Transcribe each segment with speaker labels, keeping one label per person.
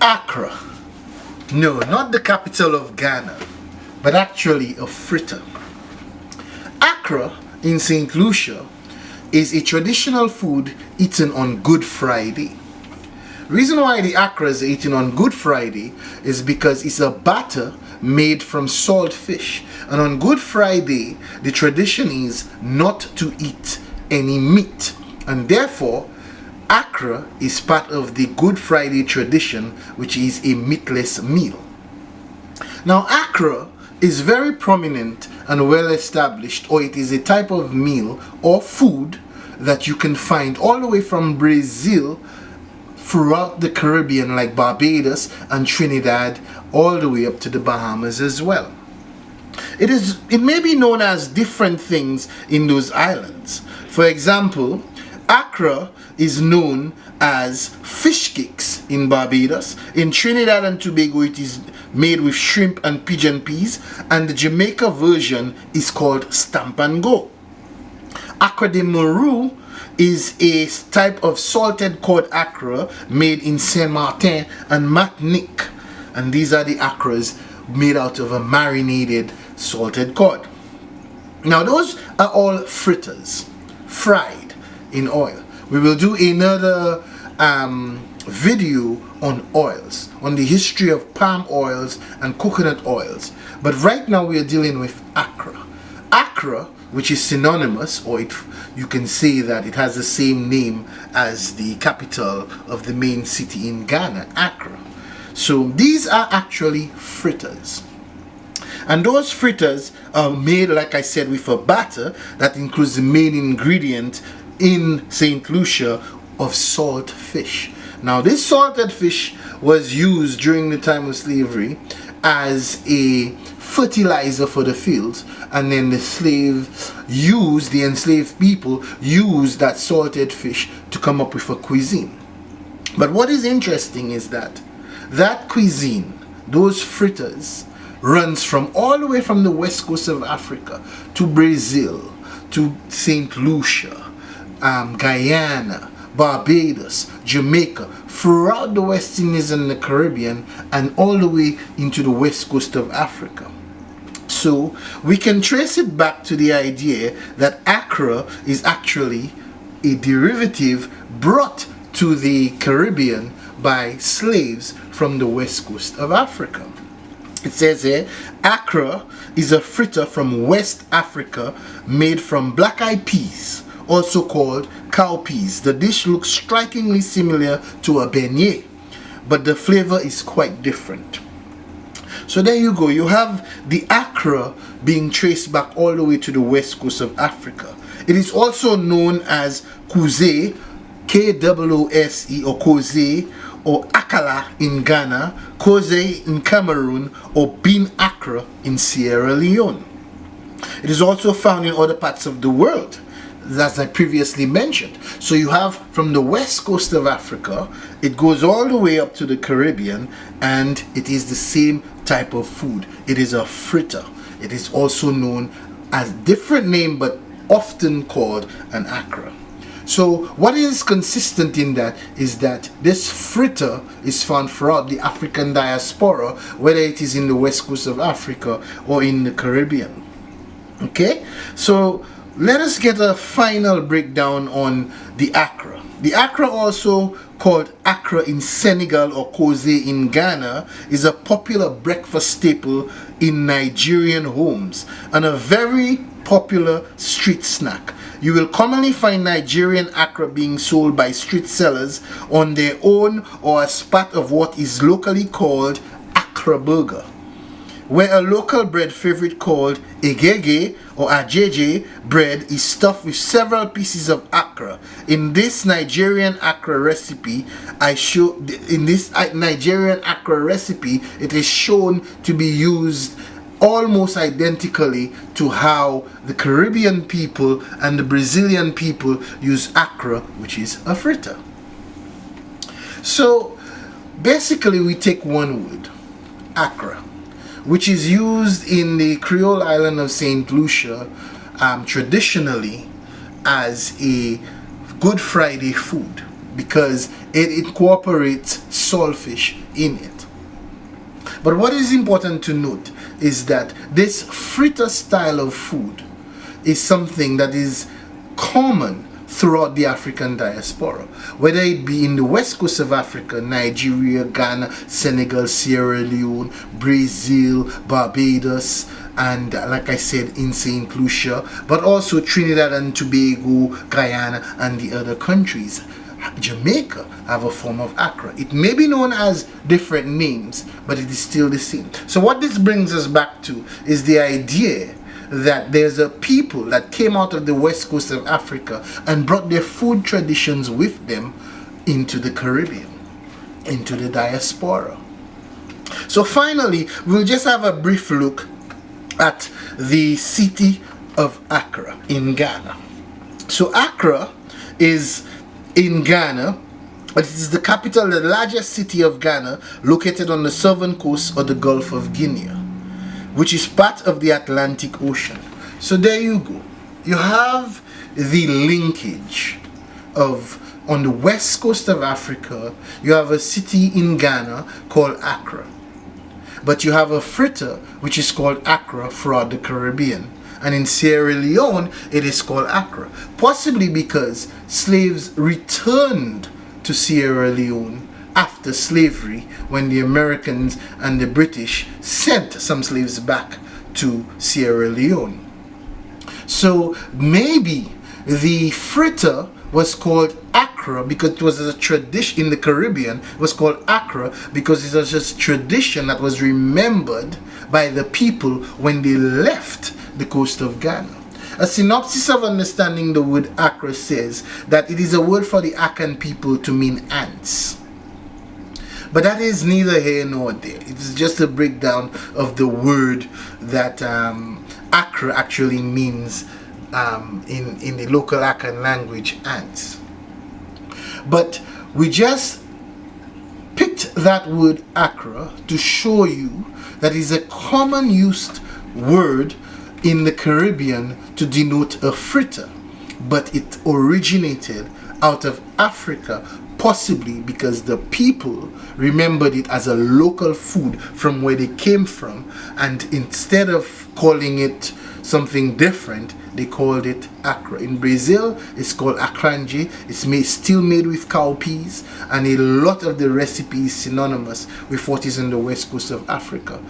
Speaker 1: Accra. No, not the capital of Ghana, but actually a fritter. Accra in St. Lucia is a traditional food eaten on Good Friday. Reason why the Accra is eaten on Good Friday is because it's a batter made from salt fish, and on Good Friday the tradition is not to eat any meat, and therefore Accra is part of the Good Friday tradition, which is a meatless meal. Now Accra is very prominent and well established, or it is a type of meal or food that you can find all the way from Brazil throughout the Caribbean, like Barbados and Trinidad, all the way up to the Bahamas as well. It may be known as different things in those islands. For example, Accra is known as fish cakes in Barbados. In Trinidad and Tobago it is made with shrimp and pigeon peas, and the Jamaica version is called stamp and go. Accra de morue is a type of salted cod accra made in Saint Martin and Martinique, and these are the accras made out of a marinated salted cod. Now those are all fritters, fried in oil. We will do another video on oils, on the history of palm oils and coconut oils, but right now we are dealing with Accra. Accra, which is synonymous, or you can say that it has the same name as the capital of the main city in Ghana, Accra. So these are actually fritters. And those fritters are made, like I said, with a batter that includes the main ingredient in St. Lucia of salt fish. Now this salted fish was used during the time of slavery as a fertilizer for the fields, and then the enslaved people used that salted fish to come up with a cuisine. But what is interesting is that cuisine, those fritters, runs from all the way from the west coast of Africa to Brazil, to St. Lucia, Guyana, Barbados, Jamaica, throughout the West Indies and the Caribbean, and all the way into the west coast of Africa. So we can trace it back to the idea that Accra is actually a derivative brought to the Caribbean by slaves from the west coast of Africa. It says here, Accra is a fritter from West Africa made from black-eyed peas, also called cowpeas. The dish looks strikingly similar to a beignet, but the flavor is quite different. So there you go, you have the Accra being traced back all the way to the west coast of Africa. It is also known as Koose, K-O-O-S-E, or Koose, or Akla in Ghana, Kosai in Cameroon, or bean Accra in Sierra Leone. It is also found in other parts of the world, as I previously mentioned. So you have from the west coast of Africa, it goes all the way up to the Caribbean, and it is the same type of food. It is a fritter. It is also known as a different name, but often called an Accra. So what is consistent in that is that this fritter is found throughout the African diaspora, whether it is in the west coast of Africa or in the Caribbean. Okay, so let us get a final breakdown on the Accra. The Accra, also called Accra in Senegal or Koose in Ghana, is a popular breakfast staple in Nigerian homes and a very popular street snack. You will commonly find Nigerian Accra being sold by street sellers on their own or as part of what is locally called Accra burger, where a local bread favorite called egege or ajeje bread is stuffed with several pieces of Accra. In this Nigerian Accra recipe, it is shown to be used almost identically to how the Caribbean people and the Brazilian people use Accra, which is a fritter. So basically we take one word, Accra, which is used in the Creole island of St. Lucia traditionally as a Good Friday food, because it incorporates saltfish in it. But what is important to note is that this fritter style of food is something that is common throughout the African diaspora, whether it be in the west coast of Africa, Nigeria, Ghana, Senegal, Sierra Leone, Brazil, Barbados, and like I said, in St. Lucia, but also Trinidad and Tobago, Guyana, and the other countries. Jamaica have a form of Accra. It may be known as different names, but it is still the same. So what this brings us back to is the idea that there's a people that came out of the west coast of Africa and brought their food traditions with them into the Caribbean, into the diaspora. So finally, we'll just have a brief look at the city of Accra in Ghana. So Accra is in Ghana, but it is the capital, the largest city of Ghana, located on the southern coast of the Gulf of Guinea, which is part of the Atlantic Ocean. So there you go. You have the linkage of, on the west coast of Africa, you have a city in Ghana called Accra. But you have a fritter which is called Accra throughout the Caribbean. And in Sierra Leone, it is called Accra. Possibly because slaves returned to Sierra Leone after slavery, when the Americans and the British sent some slaves back to Sierra Leone. So maybe the fritter was called Accra because it was a tradition in the Caribbean. It was called Accra because it was just tradition that was remembered by the people when they left the coast of Ghana. A synopsis of understanding the word Accra says that it is a word for the Akan people to mean ants. But that is neither here nor there. It is just a breakdown of the word that Accra actually means in the local Akan language, ants. But we just picked that word Accra to show you that is a common used word in the Caribbean to denote a fritter, but it originated out of Africa, possibly because the people remembered it as a local food from where they came from, and instead of calling it something different, they called it Accra. In Brazil, it's called Acarajé. It's still made with cowpeas, and a lot of the recipes synonymous with what is in the west coast of Africa.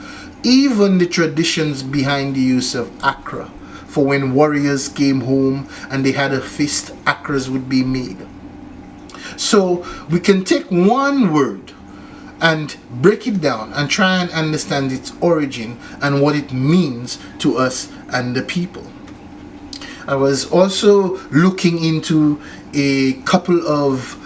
Speaker 1: Even the traditions behind the use of Accra, for when warriors came home and they had a feast, Accras would be made. So we can take one word and break it down and try and understand its origin and what it means to us and the people. I was also looking into a couple of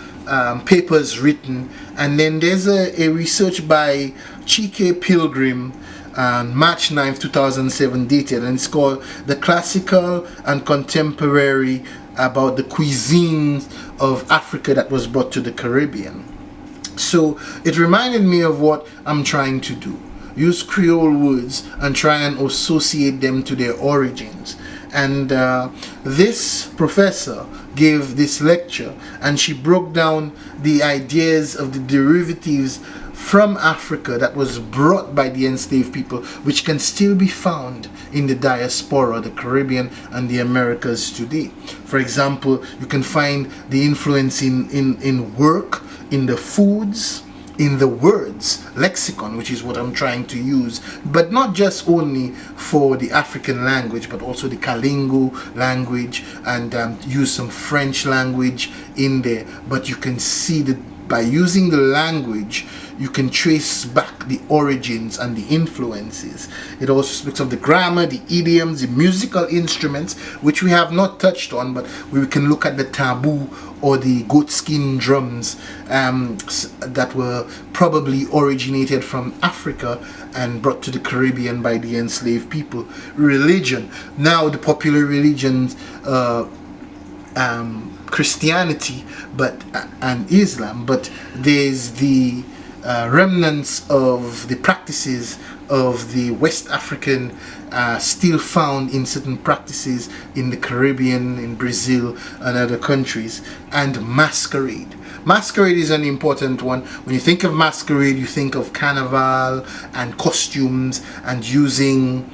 Speaker 1: papers written, and then there's a research by Chike Pilgrim, March 9th 2007 dated, and it's called The Classical and Contemporary about the cuisine of Africa that was brought to the Caribbean. So it reminded me of what I'm trying to do. Use Creole words and try and associate them to their origins. And this professor gave this lecture, and she broke down the ideas of the derivatives from Africa that was brought by the enslaved people, which can still be found in the diaspora, the Caribbean and the Americas today. For example, you can find the influence in work, in the foods, in the words, lexicon, which is what I'm trying to use, but not just only for the African language, but also the Kalingo language, and use some French language in there. But you can see that by using the language, you can trace back the origins and the influences. It also speaks of the grammar, the idioms, the musical instruments, which we have not touched on, but we can look at the taboo or the goat skin drums that were probably originated from Africa and brought to the Caribbean by the enslaved people. Religion. Now the popular religions, Christianity and Islam, but there's the remnants of the practices of the West African still found in certain practices in the Caribbean, in Brazil and other countries. And masquerade. masquerade is an important one. When you think of masquerade, you think of carnival and costumes and using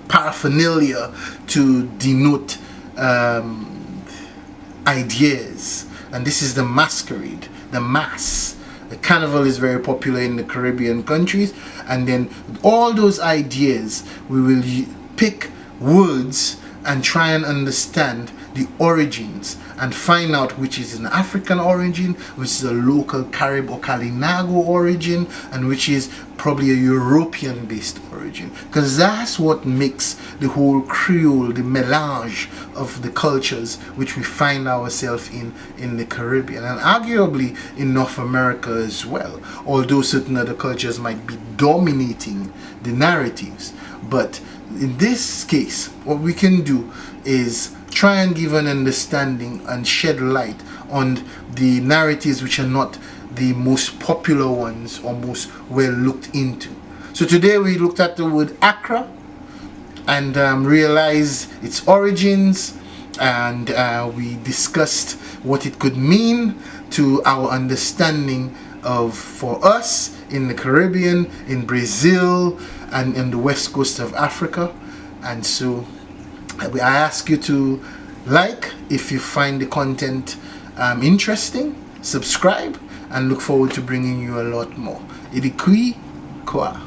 Speaker 1: paraphernalia to denote ideas, and this is the masquerade, the mass. The carnival is very popular in the Caribbean countries, and then all those ideas, we will pick words and try and understand the origins and find out which is an African origin, which is a local Carib or Kalinago origin, and which is probably a European based origin, because that's what makes the whole Creole, the melange of the cultures which we find ourselves in the Caribbean, and arguably in North America as well, although certain other cultures might be dominating the narratives. But in this case, what we can do is try and give an understanding and shed light on the narratives which are not the most popular ones or most well looked into. So today we looked at the word Accra and realized its origins, and we discussed what it could mean to our understanding of, for us in the Caribbean, in Brazil, and in the west coast of Africa. And so I ask you to like if you find the content interesting, subscribe, and look forward to bringing you a lot more. Idikui Kwa.